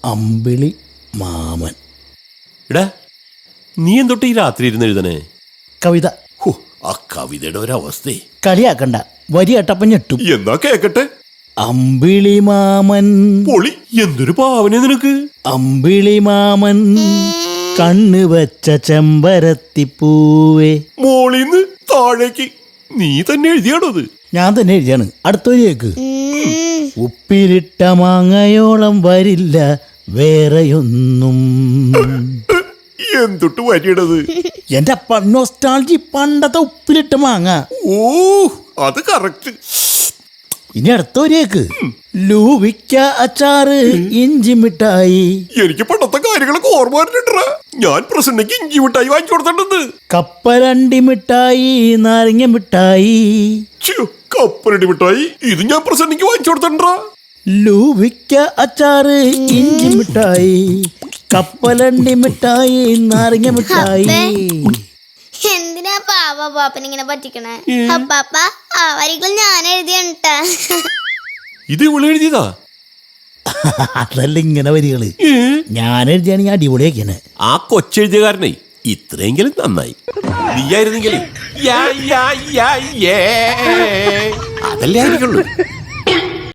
അമ്പിളി മാമൻ. എടാ, നീ എന്തൊട്ട് ഈ രാത്രി ഇരുന്ന് എഴുതണേ? കവിത. ആ കവിതയുടെ ഒരവസ്ഥ കളിയാക്കണ്ട, വരി കേട്ടപ്പം ഞെട്ടും. എന്നാ കേക്കട്ടെ. അമ്പിളി മാമൻ. പൊളി, എന്തൊരു ഭാവന നിനക്ക്. അമ്പിളി മാമൻ കണ്ണ് വെച്ച ചെമ്പരത്തിപ്പൂവേ. മോളിന്ന് താഴേക്ക് നീ തന്നെ എഴുതിയാണോ അത്? ഞാൻ തന്നെ എഴുതിയാണ്. അടുത്തൊരിയേക്ക്. ഉപ്പിലിട്ട മാങ്ങയോളം വരില്ല വേറെയൊന്നും. എന്തൊട്ട് വരിയടത്? എന്റെ നൊസ്റ്റാൾജി, പണ്ടത്തെ ഉപ്പിലിട്ട മാങ്ങ. ഓ, അത് കറക്റ്റ്. ഇനി അടുത്തൊരിയേക്ക്. ലൂവിക്ക അച്ചാറ്, ഇഞ്ചി മിഠായി. എനിക്ക് പണ്ടത്തെ കാര്യങ്ങളൊക്കെ ഓർമ്മ വരണ്ടാ. ഞാൻ പ്രസന്നയ്ക്ക് ഇഞ്ചി മിഠായി വാങ്ങിച്ചു കൊടുത്തിട്ടുണ്ട്. കപ്പലണ്ടി മിഠായി, നാരങ്ങ മിഠായി. കപ്പലണ്ടി മിഠായി ഇത് ഞാൻ പ്രസന്നയ്ക്ക് വാങ്ങിച്ചു കൊടുത്തിട്ടുണ്ടാ. ലൂവിക്ക അച്ചാറ്, ഇഞ്ചി മിഠായി, കപ്പലണ്ടി മിഠായി, നാരങ്ങ മിഠായി. എന്തിനാ പാപ്പൻ ഇങ്ങനെ പറ്റിക്കണേ? അപ്പാപ്പ ആ വരികൾ ഞാൻ എഴുതിയാ. ഇത് ഇവിടെ എഴുതിയതാ? അതല്ല, ഇങ്ങനെ വരികള് ഞാൻ എഴുതിയാണെങ്കിൽ അടിപൊളിയാക്കിയാണ്. ആ കൊച്ചെഴുതിയകാരനെ ഇത്രയെങ്കിലും നന്നായി. നീയായിരുന്നെങ്കിലും അതല്ലേ ആയിരിക്കുള്ളൂ.